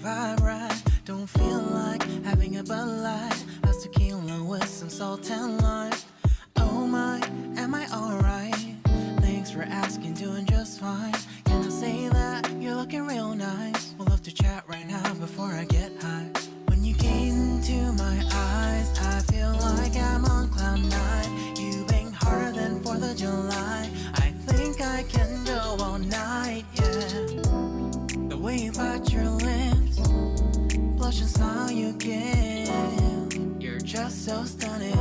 vibe right. Don't feel like having a Bud Light. How's tequila with some salt and lime? Oh my, am I alright? Thanks for asking, doing just fine. Can I say that you're looking real nice? We'll have to chat right now before I get high. When you gaze into my eyes, I feel like I'm on cloud nine. You bang harder than 4th of July. I think I can go all night, yeah. The way you bite your lips, blush and smile you give, you're just so stunning.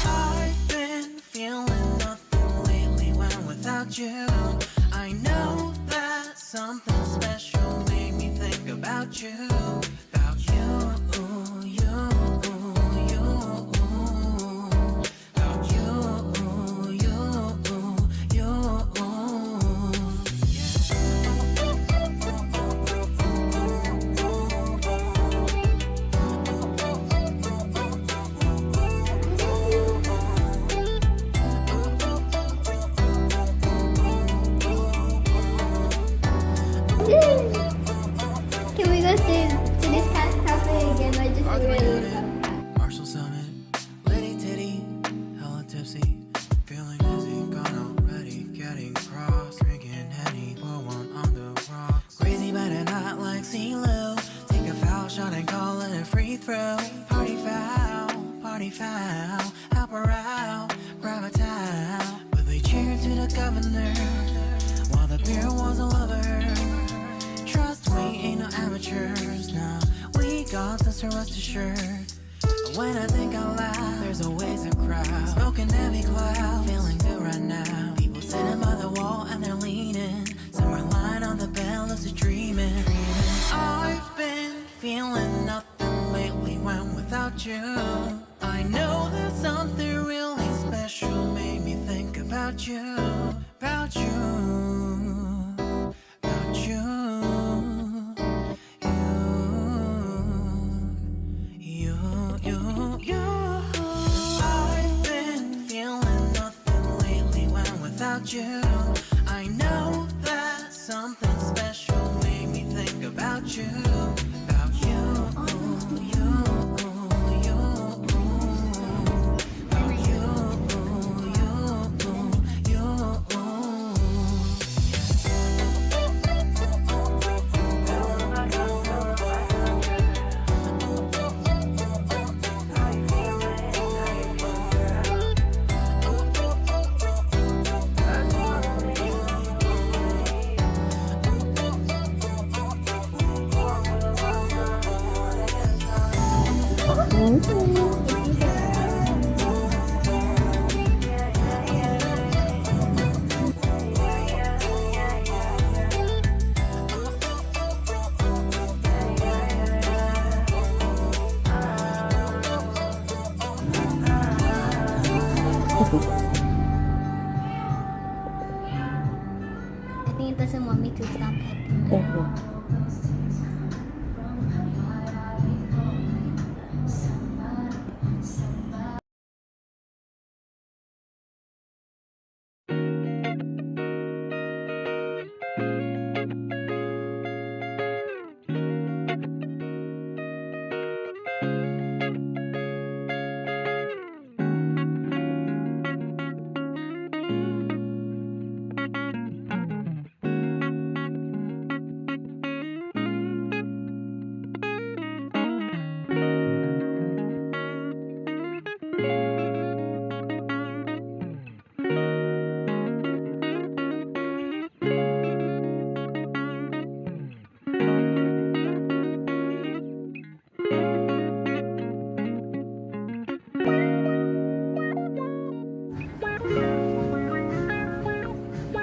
I've been feeling nothing lately when without you. I know that something special made me think about you. About you, you, you. About you, you, you. Can we go to this cafe again? I just really Marshall Summit, Liddy Titty, hella tipsy, feeling dizzy, gone already, getting cross, drinking Henny, pour one on the rocks. Crazy but not like CeeLo, take a foul shot and call it a free throw. Party foul, help her out, grab a towel. But they cheered to the governor, while the beer was a lover. Trust we ain't no amateurs, now we got this, rest assured. When I think out loud, there's always a crowd, smoking heavy cloud, feeling good right now. People sitting by the wall and they're leaning, some are lying on the bed, lucid dreaming. I've been feeling nothing lately when without you. I know that something really special made me think about you, about you, about you. I've been feeling nothing lately when without you. I know that something special made me think about you, about you, you, you, about you, I think it doesn't want me to stop it.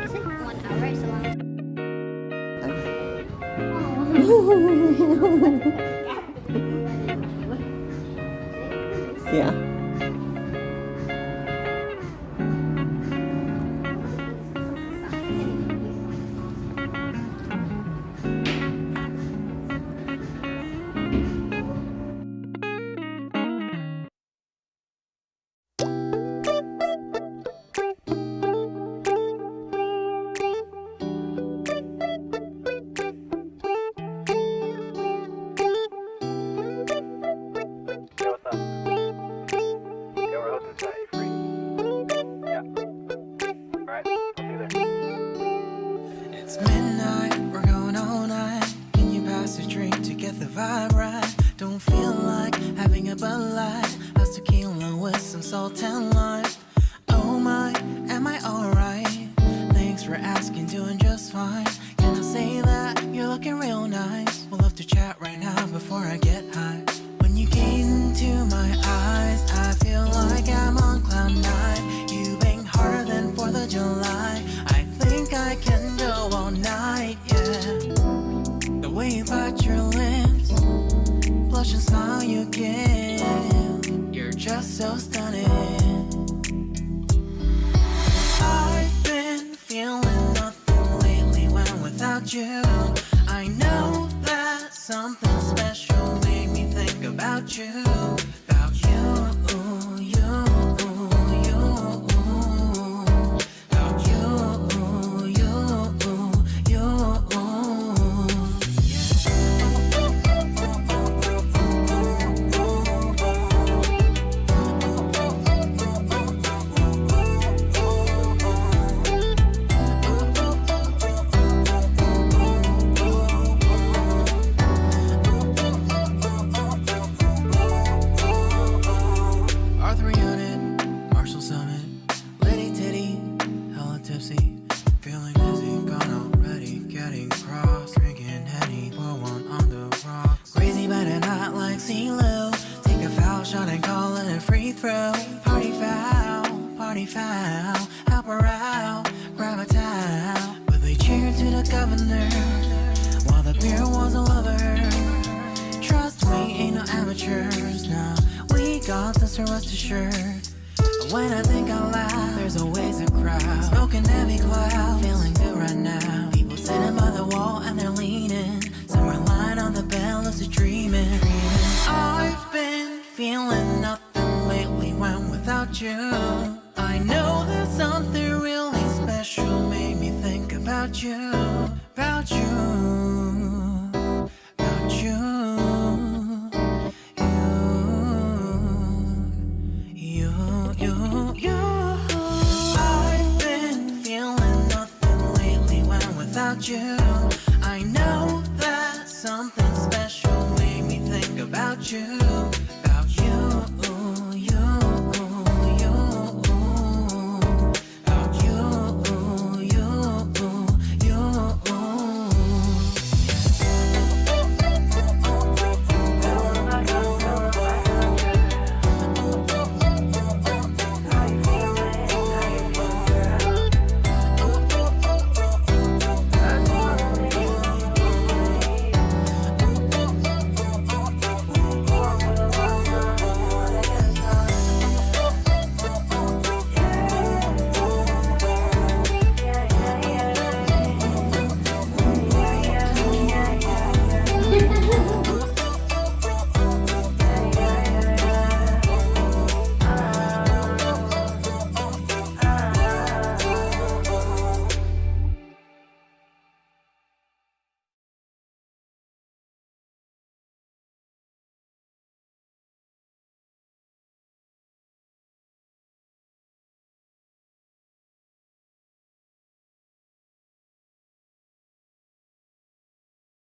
Is it 1 hour? It's a long Yeah. vibe right. Don't feel like having a Bud Light. How's tequila with some salt and lime? Oh my, am I alright? Thanks for asking, doing just fine. Can I say that you're looking real nice? We'll love to chat right now before I get high. When you gaze into my eyes, I feel like I'm on cloud nine. You bang harder than 4th of July. I think I can go all night, yeah. The way you bite your lips, blush and smile you give, you're just so stunning. I've been feeling nothing lately when without you. I know that something special made me think about you. About you, you, you. About you, you, you. Arthur Unit, Marshall Summit, Liddy Titty, hella tipsy, feeling dizzy, gone already, getting cross, drinking Henny, pour one on the rocks. Crazy but not like CeeLo, take a foul shot and call it a free throw. Party foul, help her out, grab a towel. But they cheered to the governor, while the beer was a lover. Trust we ain't no amateurs now. We got this, so rest assured. But when I think out loud, there's always a crowd. Smoking heavy cloud, feeling good right now. People sitting by the wall and they're leaning. Some are lying on the bed, lucid dreaming. I've been feeling nothing lately when without you. I know that something really special made me think about you. About you. About you. I've been feeling nothing lately when without you. I know that something special made me think about you.